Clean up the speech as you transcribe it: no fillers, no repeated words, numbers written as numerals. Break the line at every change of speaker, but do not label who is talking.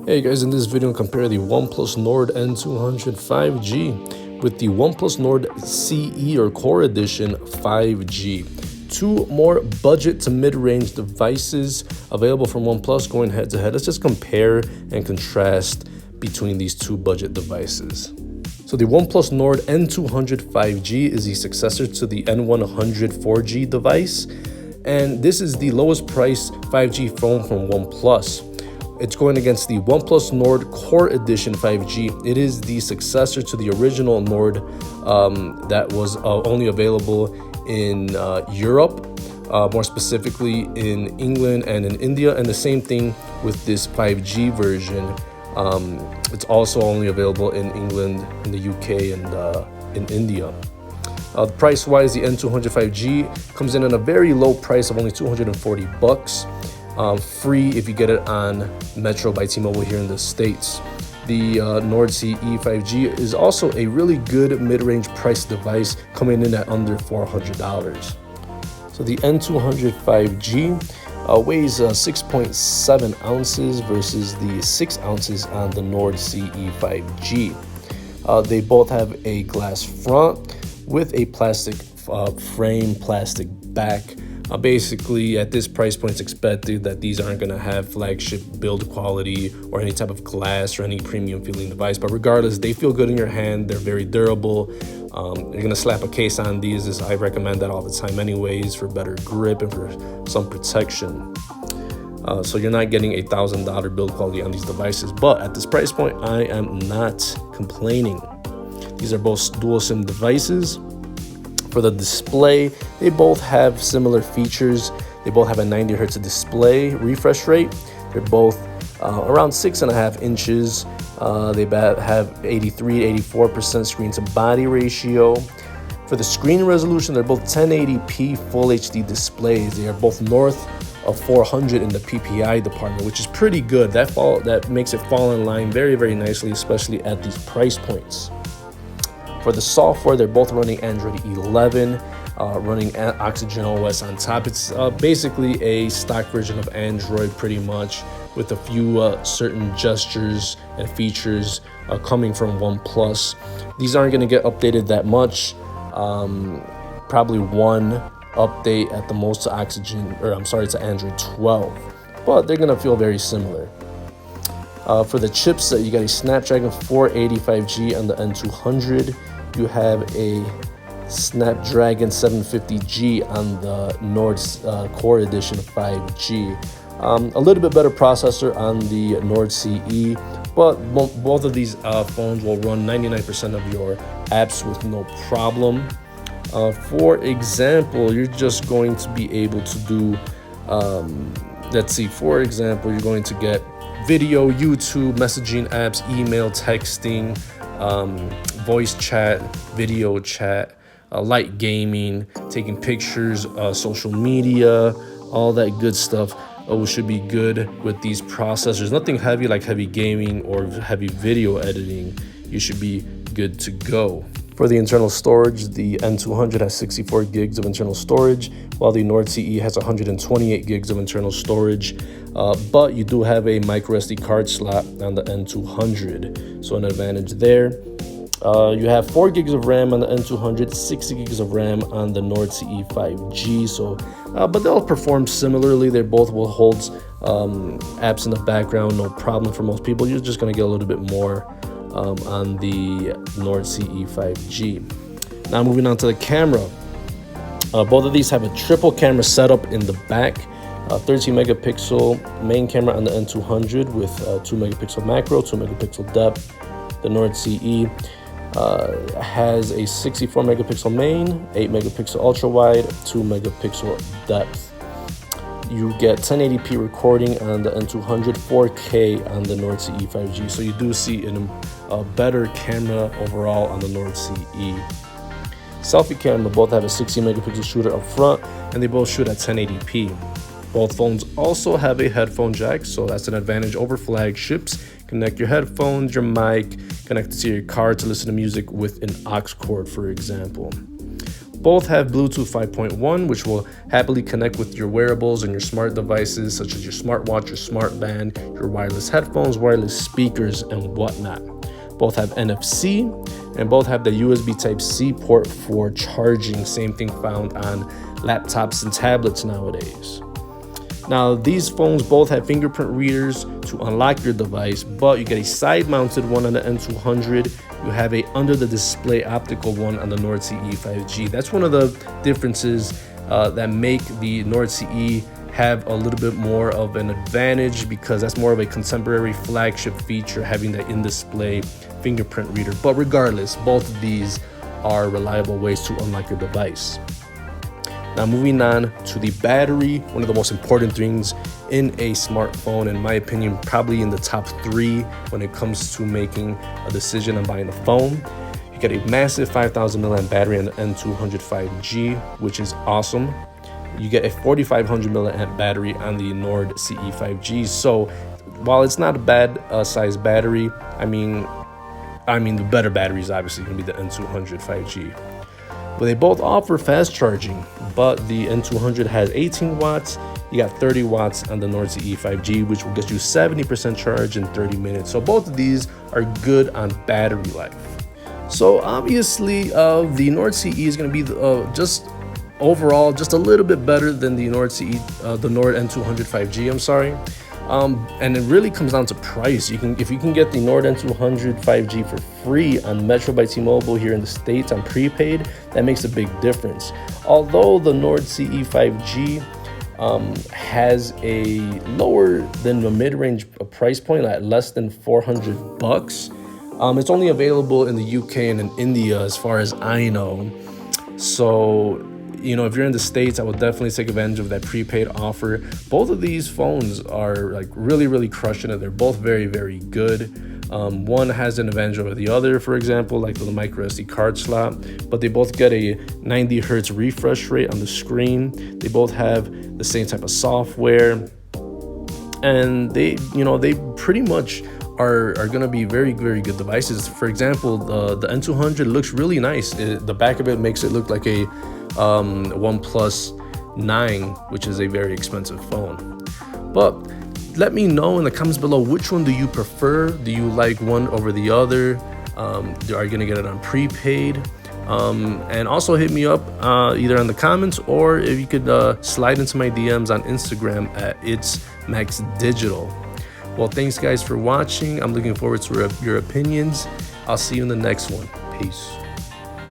Hey guys, in this video, compare the OnePlus Nord N200 5G with the OnePlus Nord CE or Core Edition 5G. Two more budget to mid-range devices available from OnePlus going head to head. Let's just compare and contrast between these two budget devices. So the OnePlus Nord N200 5G is the successor to the N100 4G device, and this is the lowest priced 5G phone from OnePlus. It's going against the OnePlus Nord Core Edition 5G. It is the successor to the original Nord that was only available in Europe, more specifically in England and in India, and the same thing with this 5G version. It's also only available in England, in the UK, and in India. Price-wise, the N200 5G comes in at a very low price of only $240. Free if you get it on Metro by T-Mobile here in the States. The Nord CE 5G is also a really good mid-range price device, coming in at under $400. So the N200 5G weighs 6.7 ounces versus the 6 ounces on the Nord CE 5G. They both have a glass front with a plastic frame, plastic back. Basically, at this price point, it's expected that these aren't going to have flagship build quality or any type of glass or any premium feeling device. But regardless, they feel good in your hand. They're very durable. You're going to slap a case on these. I recommend that all the time anyways, for better grip and for some protection. So you're not getting $1,000 build quality on these devices. But at this price point, I am not complaining. These are both dual SIM devices. For the display, they both have similar features. They both have a 90 Hz display refresh rate. They're both around 6.5 inches. They have 83 to 84% screen to body ratio. For the screen resolution, they're both 1080p full HD displays. They are both north of 400 in the PPI department, which is pretty good. That makes it fall in line very, very nicely, especially at these price points. For the software, they're both running Android 11, running Oxygen OS on top. It's basically a stock version of Android pretty much, with a few certain gestures and features coming from OnePlus. These aren't going to get updated that much. Probably one update at the most to to Android 12, but they're going to feel very similar. For the chipset, you got a Snapdragon 485G on the N200. You have a Snapdragon 750G on the Nord Core Edition 5G. A little bit better processor on the Nord CE, but both of these phones will run 99% of your apps with no problem. For example, you're just going to be able to do, for example, you're going to get video, YouTube, messaging apps, email, texting, voice chat, video chat, light gaming, taking pictures, social media, all that good stuff should be good with these processors. Nothing heavy like heavy gaming or heavy video editing. You should be good to go. For the internal storage, the N200 has 64 gigs of internal storage, while the Nord CE has 128 gigs of internal storage. But you do have a micro SD card slot on the N200, so an advantage there. You have 4 gigs of RAM on the N200, 60 gigs of RAM on the Nord CE 5G. But they'll perform similarly. They both will hold apps in the background, no problem for most people. You're just going to get a little bit more on the Nord CE 5G. Now moving on to the camera. Both of these have a triple camera setup in the back. 13 megapixel main camera on the N200 with 2 megapixel macro, 2 megapixel depth. The Nord CE has a 64 megapixel main, 8 megapixel ultra wide, 2 megapixel depth. You get 1080p recording on the N200, 4K on the Nord CE 5G. So you do see a better camera overall on the Nord CE. Selfie camera, both have a 60 megapixel shooter up front, and they both shoot at 1080p. Both phones also have a headphone jack, so that's an advantage over flagships. Connect your headphones, your mic, connect it to your car to listen to music with an aux cord, for example. Both have Bluetooth 5.1, which will happily connect with your wearables and your smart devices, such as your smartwatch, your smart band, your wireless headphones, wireless speakers, and whatnot. Both have NFC, and both have the USB Type-C port for charging, same thing found on laptops and tablets nowadays. Now, these phones both have fingerprint readers to unlock your device, but you get a side-mounted one on the N200. You have a under-the-display optical one on the Nord CE 5G. That's one of the differences that make the Nord CE have a little bit more of an advantage, because that's more of a contemporary flagship feature, having that in-display fingerprint reader. But regardless, both of these are reliable ways to unlock your device. Now, moving on to the battery, one of the most important things in a smartphone, in my opinion, probably in the top 3 when it comes to making a decision on buying a phone. You get a massive 5,000 milliamp battery on the N200 5G, which is awesome. You get a 4,500 milliamp battery on the Nord CE 5G. So while it's not a bad size battery, I mean the better battery is obviously going to be the N200 5G. But they both offer fast charging, but the N200 has 18 watts. You got 30 watts on the Nord CE 5G, which will get you 70% charge in 30 minutes. So both of these are good on battery life. So obviously, the Nord CE is going to be just overall just a little bit better than the Nord CE, the Nord N200 5G. I'm sorry. And it really comes down to price. If you can get the Nord N200 5G for free on Metro by T-Mobile here in the States on prepaid, that makes a big difference. Although the Nord CE 5G has a lower than the mid-range price point at less than $400, it's only available in the UK and in India as far as I know. So, you know, if you're in the States, I would definitely take advantage of that prepaid offer. Both of these phones are like really crushing it. They're both very good. One has an advantage over the other, for example, like the micro SD card slot, but they both get a 90 hertz refresh rate on the screen. They both have the same type of software, and they pretty much are going to be very good devices. For example, the N200 looks really nice. The back of it makes it look like a OnePlus 9, which is a very expensive phone. But let me know in the comments below, which one do you prefer? Do you like one over the other? Are you gonna get it on prepaid? And also hit me up either in the comments, or if you could slide into my DMs on Instagram at itsmaxdigital. Well, thanks guys for watching. I'm looking forward to your opinions. I'll see you in the next one. Peace.